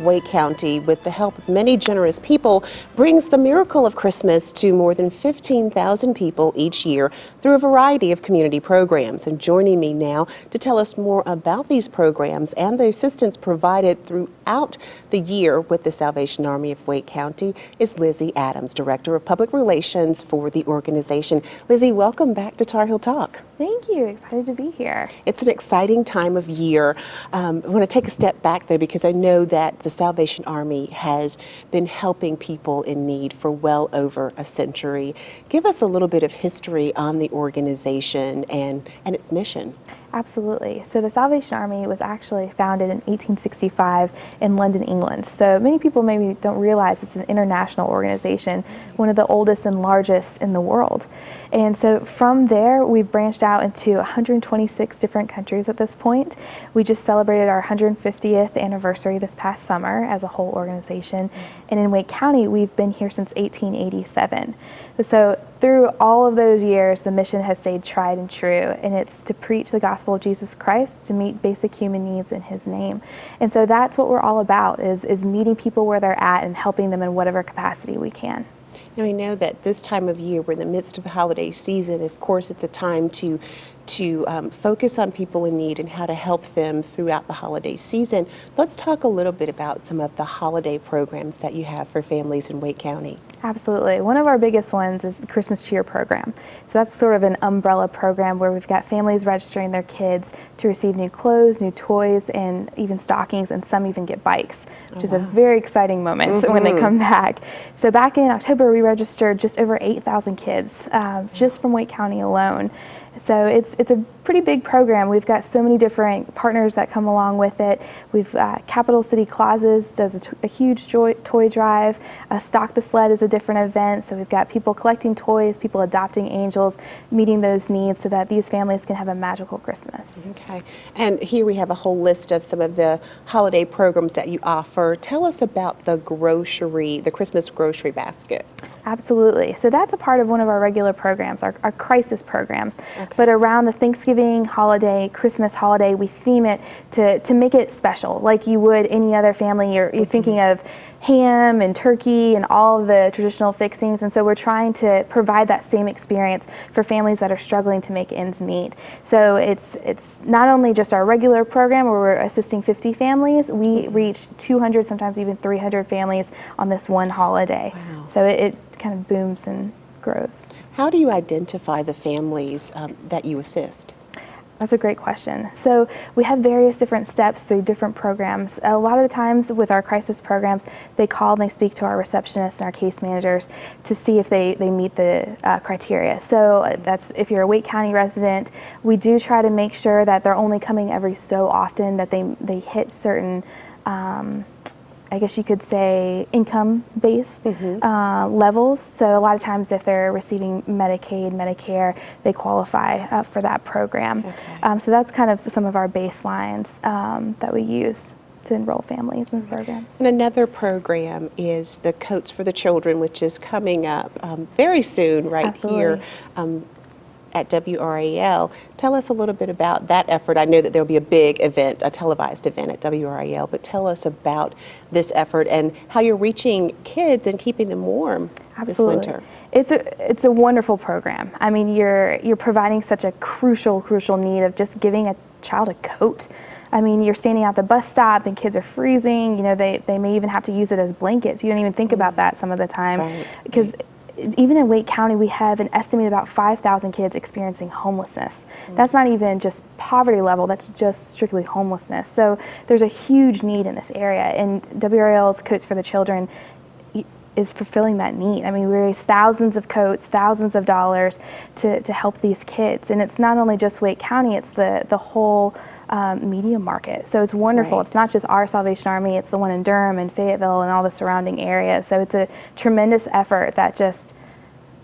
Wake County, with the help of many generous people, brings the miracle of Christmas to more than 15,000 people each year through a variety of community programs. And joining me now to tell us more about these programs and the assistance provided throughout the year with the Salvation Army of Wake County is Lizzie Adams, Director of Public Relations for the organization. Lizzie, welcome back to Tar Heel Talk. Thank you. Excited to be here. It's an exciting time of year. I want to take a step back though, because I know that the Salvation Army has been helping people in need for well over a century. Give us a little bit of history on the organization and its mission. Absolutely. So the Salvation Army was actually founded in 1865 in London, England. So many people maybe don't realize it's an international organization, one of the oldest and largest in the world. And so from there, we've branched out into 126 different countries at this point. We just celebrated our 150th anniversary this past summer as a whole organization. And in Wake County, we've been here since 1887. So through all of those years, the mission has stayed tried and true, and it's to preach the gospel of Jesus Christ, to meet basic human needs in his name. And so that's what we're all about, is meeting people where they're at and helping them in whatever capacity we can. Now, we know that this time of year, we're in the midst of the holiday season. Of course, it's a time to focus on people in need and how to help them throughout the holiday season. Let's talk a little bit about some of the holiday programs that you have for families in Wake County. Absolutely. One of our biggest ones is the Christmas Cheer program. So that's sort of an umbrella program where we've got families registering their kids to receive new clothes, new toys, and even stockings, and some even get bikes, which is a very exciting moment when they come back. So back in October, we registered just over 8,000 kids just from Wake County alone. So it's a pretty big program. We've got so many different partners that come along with it. We've Capital City Closets does a huge toy drive. Stock the Sled is a different event. So we've got people collecting toys, people adopting angels, meeting those needs so that these families can have a magical Christmas. Okay. And here we have a whole list of some of the holiday programs that you offer. Tell us about the Christmas grocery baskets. Absolutely. So that's a part of one of our regular programs, our crisis programs. Okay. But around the Thanksgiving holiday, Christmas holiday, we theme it to make it special, like you would any other family. You're thinking of ham and turkey and all of the traditional fixings, and so we're trying to provide that same experience for families that are struggling to make ends meet. So it's not only just our regular program where we're assisting 50 families, we reach 200, sometimes even 300 families on this one holiday. Wow. So it kind of booms and grows. How do you identify the families that you assist? That's a great question. So we have various different steps through different programs. A lot of the times with our crisis programs, they call and they speak to our receptionists and our case managers to see if they meet the criteria. So that's if you're a Wake County resident, we do try to make sure that they're only coming every so often, that they hit certain I guess you could say income-based levels. So a lot of times if they're receiving Medicaid, Medicare, they qualify for that program. Okay. So that's kind of some of our baselines that we use to enroll families in programs. And another program is the Coats for the Children, which is coming up very soon here at WRAL. Tell us a little bit about that effort. I know that there'll be a big event, a televised event at WRAL, but tell us about this effort and how you're reaching kids and keeping them warm this winter. It's a wonderful program. I mean, you're providing such a crucial need of just giving a child a coat. I mean, you're standing at the bus stop and kids are freezing. You know, they may even have to use it as blankets. You don't even think about that some of the time, because even in Wake County, we have an estimated about 5,000 kids experiencing homelessness. That's not even just poverty level, that's just strictly homelessness. So there's a huge need in this area, and WRAL's Coats for the Children is fulfilling that need. I mean, we raise thousands of coats, thousands of dollars to help these kids. And it's not only just Wake County, it's the whole media market. So it's wonderful. Right. It's not just our Salvation Army, it's the one in Durham and Fayetteville and all the surrounding areas. So it's a tremendous effort that just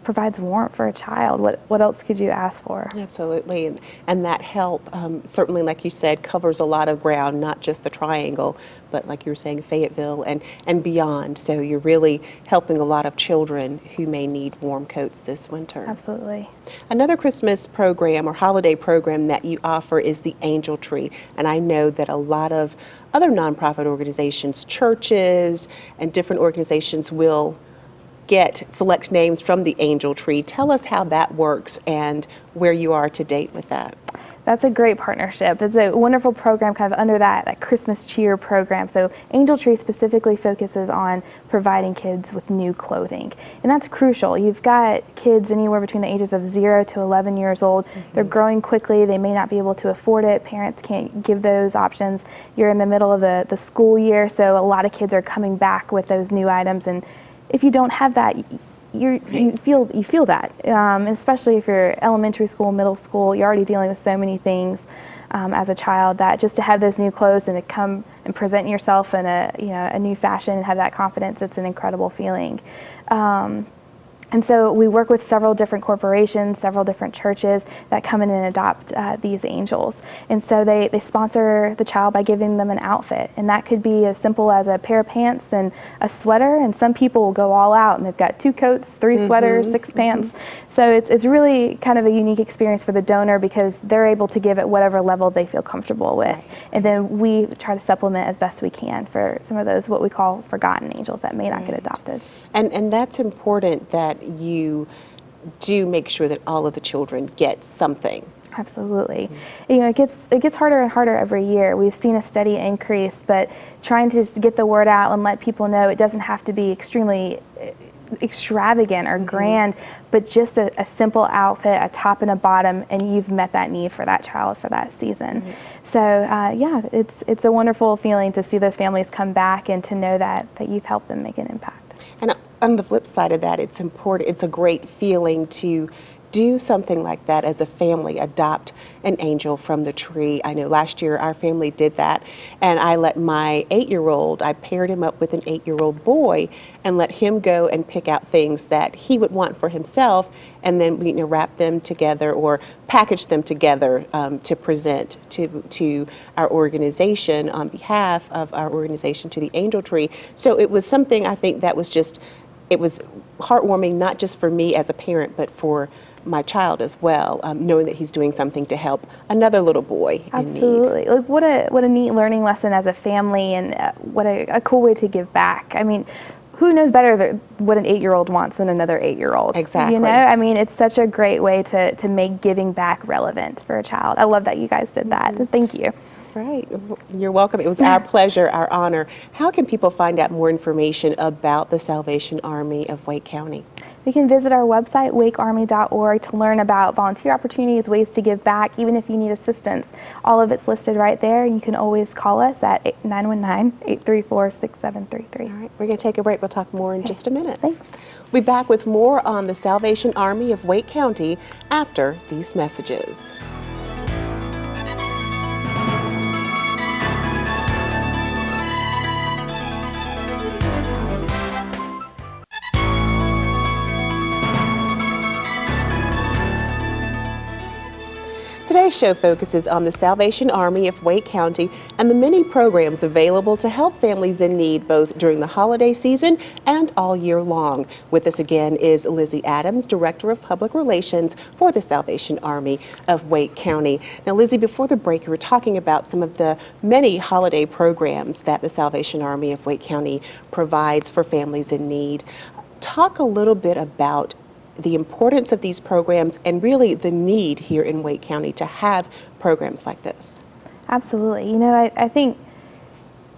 provides warmth for a child. What else could you ask for? Absolutely, and that help certainly, like you said, covers a lot of ground, not just the Triangle, but like you were saying, Fayetteville and beyond. So you're really helping a lot of children who may need warm coats this winter. Absolutely. Another Christmas program or holiday program that you offer is the Angel Tree, and I know that a lot of other nonprofit organizations, churches, and different organizations will get select names from the Angel Tree. Tell us how that works and where you are to date with that. That's a great partnership. It's a wonderful program kind of under that Christmas cheer program. So Angel Tree specifically focuses on providing kids with new clothing. And that's crucial. You've got kids anywhere between the ages of 0 to 11 years old. They're growing quickly. They may not be able to afford it. Parents can't give those options. You're in the middle of the school year, so a lot of kids are coming back with those new items. And if you don't have that, you feel that, especially if you're elementary school, middle school, you're already dealing with so many things as a child, that just to have those new clothes and to come and present yourself in a new fashion and have that confidence, it's an incredible feeling. And so we work with several different corporations, several different churches that come in and adopt these angels. And so they sponsor the child by giving them an outfit. And that could be as simple as a pair of pants and a sweater. And some people will go all out and they've got 2 coats, 3 sweaters, 6 pants. So it's really kind of a unique experience for the donor because they're able to give at whatever level they feel comfortable with. And then we try to supplement as best we can for some of those what we call forgotten angels that may not get adopted. And that's important that you do make sure that all of the children get something. Absolutely. It gets harder and harder every year. We've seen a steady increase, but trying to just get the word out and let people know it doesn't have to be extremely extravagant or grand, but just a simple outfit, a top and a bottom, and you've met that need for that child for that season. So yeah, it's a wonderful feeling to see those families come back and to know that you've helped them make an impact. And on the flip side of that, it's important, it's a great feeling to do something like that as a family, adopt an angel from the tree. I know last year our family did that, and I let my 8-year-old, I paired him up with an 8-year-old boy and let him go and pick out things that he would want for himself, and then we wrap them together or package them together to present to our organization on behalf of our organization, to the Angel Tree. So it was something I think that was it was heartwarming, not just for me as a parent, but for my child as well, knowing that he's doing something to help another little boy in need. Absolutely. Like what a neat learning lesson as a family, and what a cool way to give back. I mean, who knows better what an 8-year-old wants than another 8-year-old? Exactly. I mean, it's such a great way to make giving back relevant for a child. I love that you guys did that. Thank you. Right. You're welcome. It was our pleasure, our honor. How can people find out more information about the Salvation Army of Wake County? You can visit our website, wakearmy.org, to learn about volunteer opportunities, ways to give back, even if you need assistance. All of it's listed right there. You can always call us at 919-834-6733. All right. We're going to take a break. We'll talk more in just a minute. Thanks. We'll be back with more on the Salvation Army of Wake County after these messages. Today's show focuses on the Salvation Army of Wake County and the many programs available to help families in need both during the holiday season and all year long. With us again is Lizzie Adams, Director of Public Relations for the Salvation Army of Wake County. Now, Lizzie, before the break, you were talking about some of the many holiday programs that the Salvation Army of Wake County provides for families in need. Talk a little bit about the importance of these programs and really the need here in Wake County to have programs like this. Absolutely. I think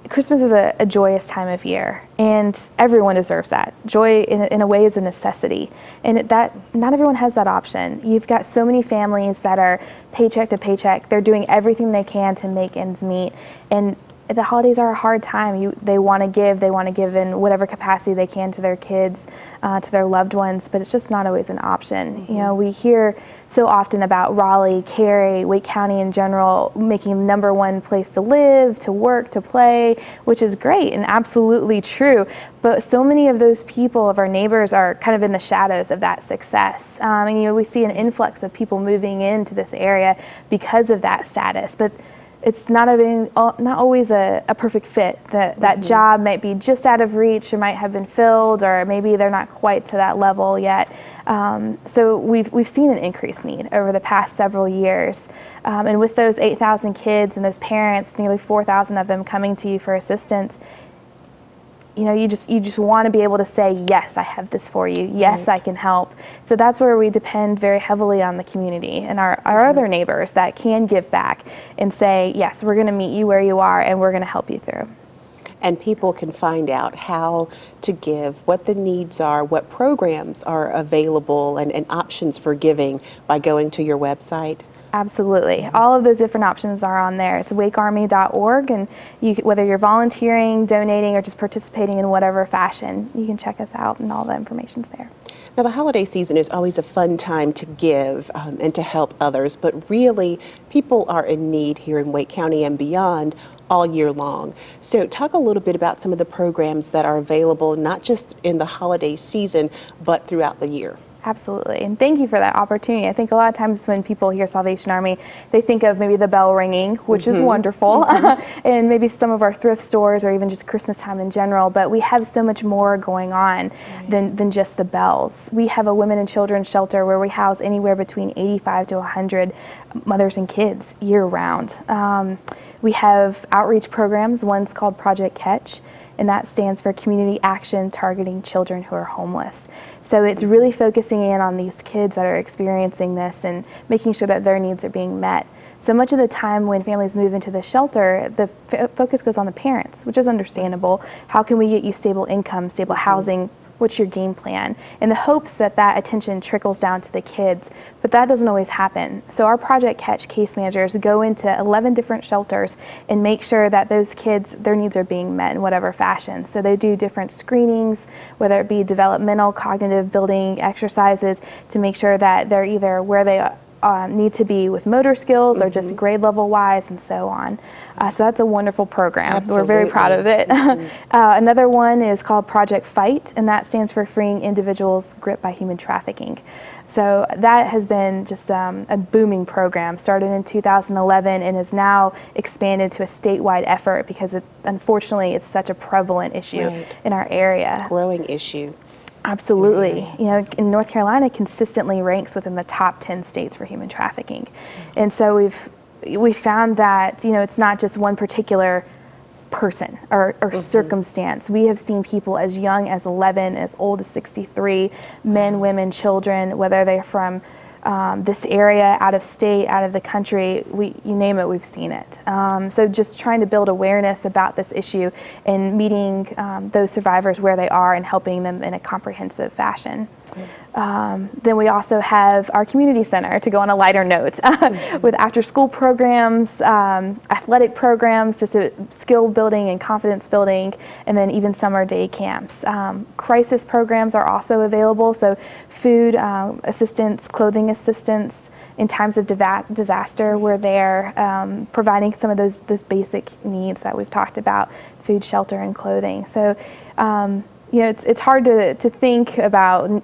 Christmas is a joyous time of year, and everyone deserves that. Joy, in a way, is a necessity, and that not everyone has that option. You've got so many families that are paycheck to paycheck. They're doing everything they can to make ends meet, and the holidays are a hard time. They want to give in whatever capacity they can to their kids, to their loved ones, but it's just not always an option. You know, we hear so often about Raleigh, Cary, Wake County in general making the #1 place to live, to work, to play, which is great and absolutely true. But so many of those people, of our neighbors, are kind of in the shadows of that success. And you know, we see an influx of people moving into this area because of that status. But it's not always a perfect fit. That job might be just out of reach, or might have been filled, or maybe they're not quite to that level yet. So we've seen an increased need over the past several years. And with those 8,000 kids and those parents, nearly 4,000 of them coming to you for assistance, you know, you just want to be able to say, yes, I have this for you. Yes, I can help. So that's where we depend very heavily on the community and our other neighbors that can give back and say, yes, we're going to meet you where you are and we're going to help you through. And people can find out how to give, what the needs are, what programs are available, and options for giving by going to your website. Absolutely. All of those different options are on there. It's wakearmy.org, and whether you're volunteering, donating, or just participating in whatever fashion, you can check us out, and all the information's there. Now, the holiday season is always a fun time to give and to help others, but really, people are in need here in Wake County and beyond all year long. So talk a little bit about some of the programs that are available, not just in the holiday season, but throughout the year. Absolutely, and thank you for that opportunity. I think a lot of times when people hear Salvation Army, they think of maybe the bell ringing, which is wonderful, and maybe some of our thrift stores, or even just Christmas time in general, but we have so much more going on than just the bells. We have a women and children shelter where we house anywhere between 85 to 100 mothers and kids year round. We have outreach programs. One's called Project Catch, and that stands for Community Action Targeting Children Who Are Homeless. So it's really focusing in on these kids that are experiencing this and making sure that their needs are being met. So much of the time when families move into the shelter, the focus goes on the parents, which is understandable. How can we get you stable income, stable housing? What's your game plan? In the hopes that that attention trickles down to the kids, but that doesn't always happen. So our Project Catch case managers go into 11 different shelters and make sure that those kids, their needs are being met in whatever fashion. So they do different screenings, whether it be developmental, cognitive building exercises, to make sure that they're either where they need to be with motor skills or just grade level wise, and so on. So that's a wonderful program. Absolutely. We're very proud of it. Another one is called Project Fight, and that stands for Freeing Individuals Gripped by Human Trafficking. So that has been just a booming program, started in 2011 and has now expanded to a statewide effort because unfortunately it's such a prevalent issue in our area. It's a growing issue. Absolutely. You know, in North Carolina consistently ranks within the top 10 states for human trafficking. And so we've found that, you know, it's not just one particular person or circumstance. We have seen people as young as 11, as old as 63, men, women, children, whether they're from this area, out of state, out of the country, you name it, we've seen it. So just trying to build awareness about this issue and meeting those survivors where they are and helping them in a comprehensive fashion. Then we also have our community center, to go on a lighter note, with after-school programs, athletic programs, just skill building and confidence building, and then even summer day camps. Crisis programs are also available, so food assistance, clothing assistance. In times of disaster, we're there providing some of those basic needs that we've talked about, food, shelter, and clothing. So, you know, it's hard to think about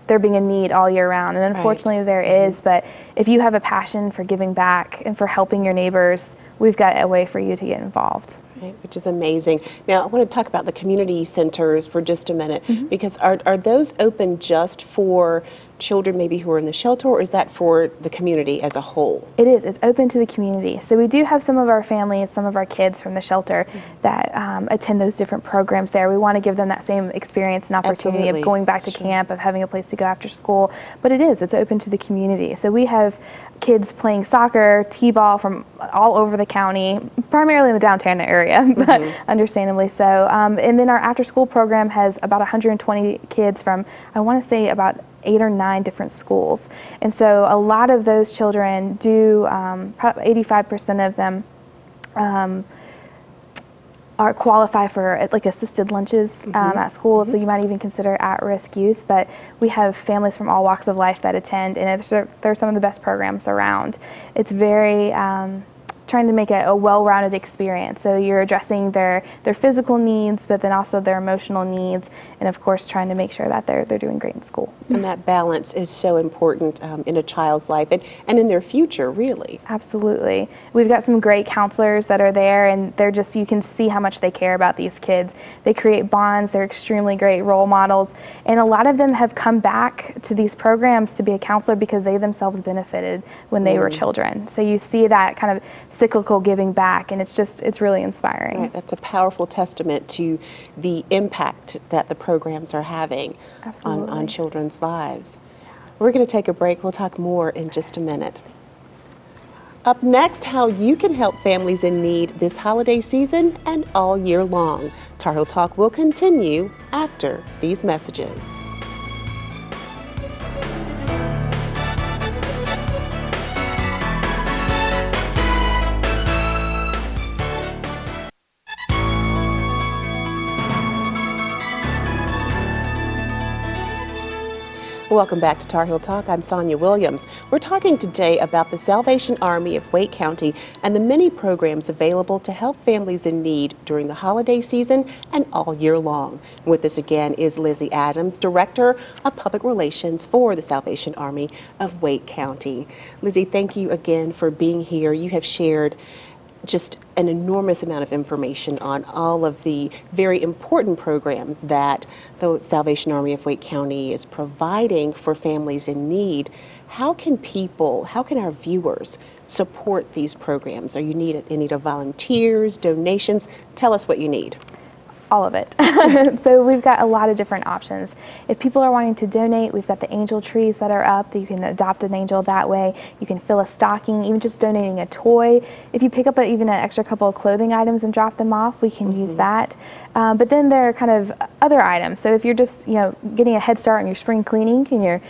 there being a need all year round, and unfortunately there is, but if you have a passion for giving back and for helping your neighbors, we've got a way for you to get involved. Right, which is amazing. Now, I want to talk about the community centers for just a minute, because are those open just for children maybe who are in the shelter, or is that for the community as a whole? It is. It's open to the community. So we do have some of our families, some of our kids from the shelter that attend those different programs there. We want to give them that same experience and opportunity of going back to camp, of having a place to go after school. But it's open to the community. So we have kids playing soccer, t-ball from all over the county, primarily in the downtown area, but understandably so. And then our after-school program has about 120 kids from, I want to say, about 8 or 9 different schools. And so a lot of those children do, 85% of them are qualify for like assisted lunches at school, so you might even consider at-risk youth. But we have families from all walks of life that attend, and they're some of the best programs around. It's very trying to make it a well-rounded experience. So you're addressing their physical needs, but then also their emotional needs, and of course trying to make sure that they're doing great in school. And that balance is so important in a child's life and in their future, really. Absolutely. We've got some great counselors that are there, and they're just, you can see how much they care about these kids. They create bonds, they're extremely great role models, and a lot of them have come back to these programs to be a counselor because they themselves benefited when they were children. So you see that kind of cyclical giving back, and it's really inspiring. Right, that's a powerful testament to the impact that the programs are having on children's lives. We're going to take a break. We'll talk more in just a minute. Up next, how you can help families in need this holiday season and all year long. Tar Heel Talk will continue after these messages. Welcome back to Tar Heel Talk. I'm Sonia Williams. We're talking today about the Salvation Army of Wake County and the many programs available to help families in need during the holiday season and all year long. With us again is Lizzie Adams, Director of Public Relations for the Salvation Army of Wake County. Lizzie, thank you again for being here. You have shared just an enormous amount of information on all of the very important programs that the Salvation Army of Wake County is providing for families in need. How can our viewers support these programs? Are you in need of volunteers, donations? Tell us what you need. All of it. So we've got a lot of different options. If people are wanting to donate, we've got the angel trees that are up. You can adopt an angel that way. You can fill a stocking, even just donating a toy. If you pick up even an extra couple of clothing items and drop them off, we can use that. But then there are kind of other items. So if you're just getting a head start on your spring cleaning and you're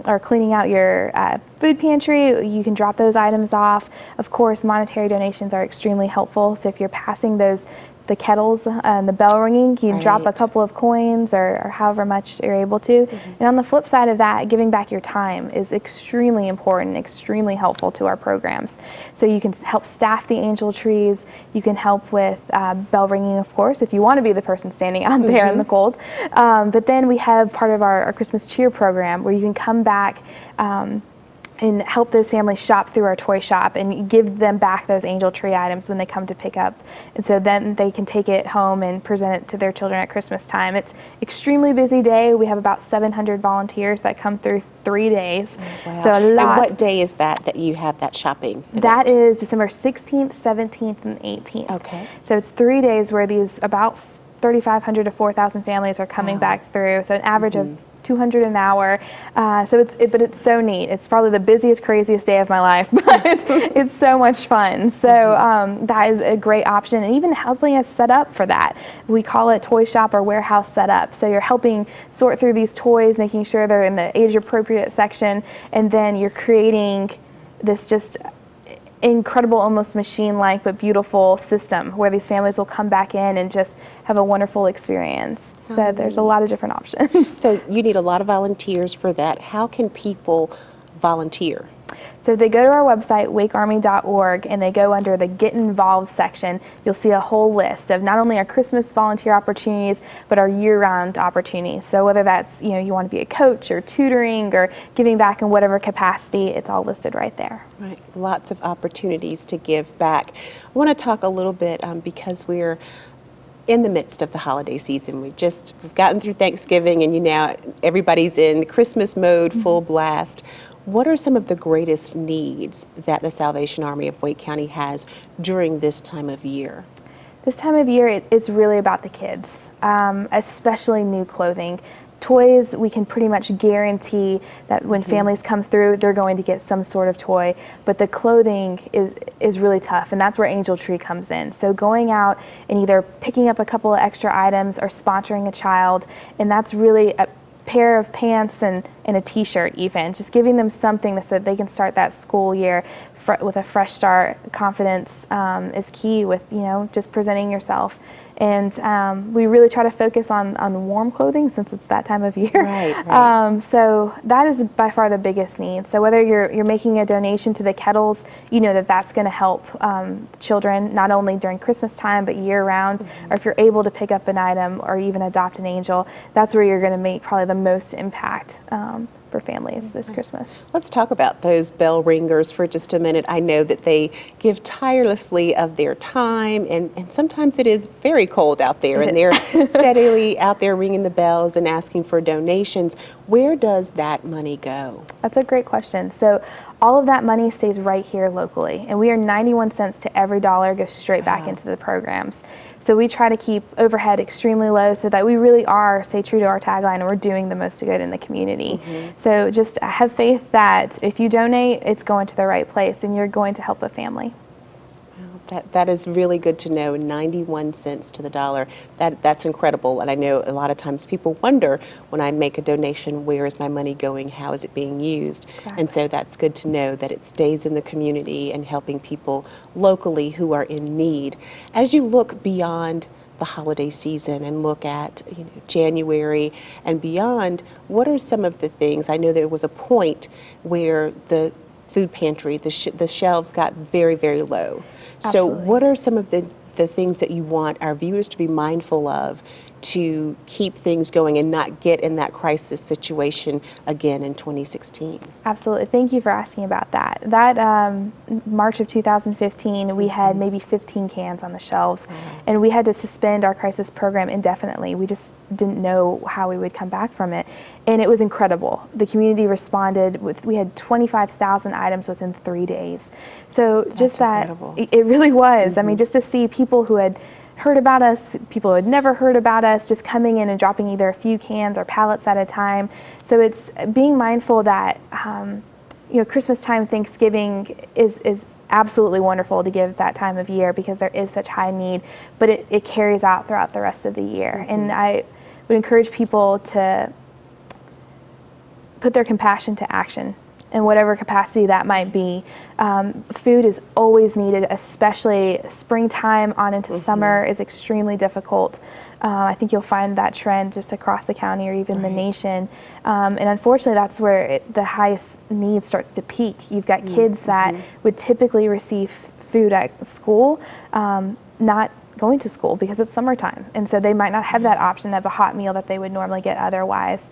or cleaning out your food pantry, you can drop those items off. Of course, monetary donations are extremely helpful. So if you're passing the kettles and the bell ringing, you can drop a couple of coins or however much you're able to. And on the flip side of that, giving back your time is extremely important, extremely helpful to our programs. So you can help staff the angel trees, you can help with bell ringing, of course, if you want to be the person standing out there in the cold. But then we have part of our Christmas cheer program where you can come back and help those families shop through our toy shop and give them back those angel tree items when they come to pick up. And so then they can take it home and present it to their children at Christmas time. It's extremely busy day. We have about 700 volunteers that come through 3 days. Wow. So a lot. And what day is that you have that shopping event? That is December 16th, 17th, and 18th. Okay. So it's 3 days where these about 3,500 to 4,000 families are coming back through. So an average of 200 an hour. But it's so neat. It's probably the busiest, craziest day of my life, but it's so much fun. So that is a great option, and even helping us set up for that. We call it toy shop or warehouse setup. So you're helping sort through these toys, making sure they're in the age appropriate section, and then you're creating this just incredible, almost machine-like but beautiful system where these families will come back in and just have a wonderful experience. So there's a lot of different options. So you need a lot of volunteers for that. How can people volunteer? So if they go to our website, wakearmy.org, and they go under the Get Involved section, you'll see a whole list of not only our Christmas volunteer opportunities, but our year-round opportunities. So whether that's, you want to be a coach or tutoring or giving back in whatever capacity, it's all listed right there. Right, lots of opportunities to give back. I want to talk a little bit because we're in the midst of the holiday season. We've gotten through Thanksgiving, and now everybody's in Christmas mode, full blast. What are some of the greatest needs that the Salvation Army of Wake County has during this time of year? This time of year, it's really about the kids, especially new clothing. Toys, we can pretty much guarantee that when families come through, they're going to get some sort of toy, but the clothing is really tough, and that's where Angel Tree comes in. So going out and either picking up a couple of extra items or sponsoring a child, and that's really pair of pants and a t-shirt even, just giving them something so that they can start that school year with a fresh start. Confidence is key with, just presenting yourself. And we really try to focus on warm clothing since it's that time of year. Right. So that is by far the biggest need. So whether you're making a donation to the kettles, that's going to help children not only during Christmas time but year round. Or if you're able to pick up an item or even adopt an angel, that's where you're going to make probably the most impact for families this Christmas. Let's talk about those bell ringers for just a minute. I know that they give tirelessly of their time, and sometimes it is very cold out there, and they're steadily out there ringing the bells and asking for donations. Where does that money go? That's a great question. So all of that money stays right here locally, and we are 91 cents to every dollar goes straight back into the programs. So we try to keep overhead extremely low so that we really are, stay true to our tagline, and we're doing the most good in the community. So just have faith that if you donate, it's going to the right place and you're going to help a family. That is really good to know. 91 cents to the dollar. That's incredible. And I know a lot of times people wonder, when I make a donation, where is my money going? How is it being used? Exactly. And so that's good to know that it stays in the community and helping people locally who are in need. As you look beyond the holiday season and look at January and beyond, what are some of the things? I know there was a point where the food pantry, the shelves got very, very low. Absolutely. So what are some of the things that you want our viewers to be mindful of to keep things going and not get in that crisis situation again in 2016? Absolutely. Thank you for asking about that. That March of 2015, we had maybe 15 cans on the shelves, and we had to suspend our crisis program indefinitely. We just didn't know how we would come back from it. And it was incredible. The community responded we had 25,000 items within 3 days. So just That's incredible. It really was. I mean, just to see people who had heard about us, people who had never heard about us, just coming in and dropping either a few cans or pallets at a time. So it's being mindful that, Christmas time, Thanksgiving is absolutely wonderful to give that time of year because there is such high need, but it carries out throughout the rest of the year. And I would encourage people to put their compassion to action in whatever capacity that might be. Food is always needed, especially springtime on into summer is extremely difficult. I think you'll find that trend just across the county or even the nation. And unfortunately, that's where the highest need starts to peak. You've got kids that would typically receive food at school, not going to school because it's summertime. And so they might not have that option of a hot meal that they would normally get otherwise.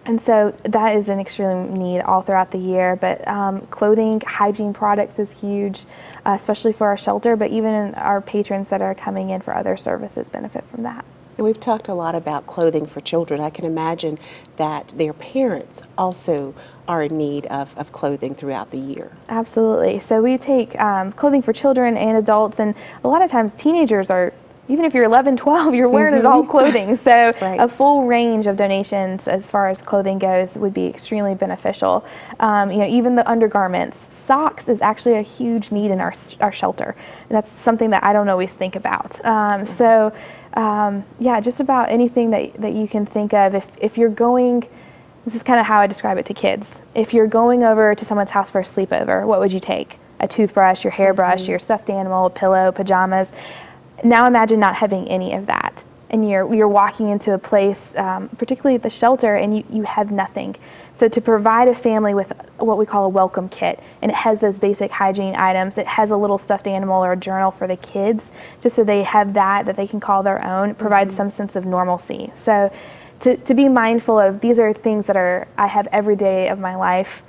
And so that is an extreme need all throughout the year. But clothing, hygiene products is huge, especially for our shelter, but even our patrons that are coming in for other services benefit from that. And we've talked a lot about clothing for children. I can imagine that their parents also are in need of clothing throughout the year. Absolutely. So we take clothing for children and adults, and a lot of times teenagers are, even if you're 11, 12, you're wearing adult clothing. So a full range of donations as far as clothing goes would be extremely beneficial. Even the undergarments. Socks is actually a huge need in our shelter. And that's something that I don't always think about. Just about anything that you can think of. If you're going, this is kind of how I describe it to kids. If you're going over to someone's house for a sleepover, what would you take? A toothbrush, your hairbrush, your stuffed animal, a pillow, pajamas. Now imagine not having any of that, and you're walking into a place, particularly at the shelter, and you have nothing. So to provide a family with what we call a welcome kit, and it has those basic hygiene items, it has a little stuffed animal or a journal for the kids, just so they have that they can call their own, it provides some sense of normalcy. So to be mindful of, these are things that I have every day of my life,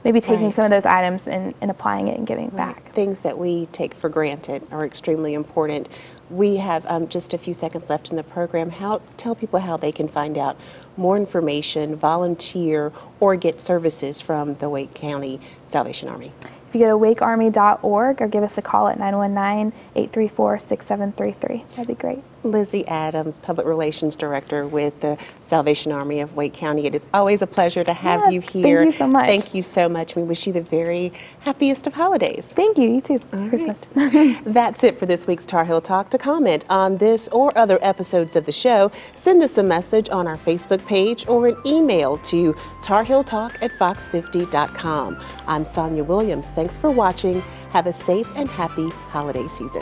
maybe taking some of those items and applying it and giving back. Things that we take for granted are extremely important. We have just a few seconds left in the program. Tell people how they can find out more information, volunteer, or get services from the Wake County Salvation Army. If you go to wakearmy.org or give us a call at 919-834-6733, that'd be great. Lizzie Adams, Public Relations Director with the Salvation Army of Wake County. It is always a pleasure to have Yeah, you here. thank you so much. Thank you so much. We wish you the very happiest of holidays. Thank you. You too. All Christmas. right. That's it for this week's Tar Heel Talk. To comment on this or other episodes of the show, send us a message on our Facebook page or an email to tarheeltalk@fox50.com. I'm Sonia Williams. Thanks for watching. Have a safe and happy holiday season.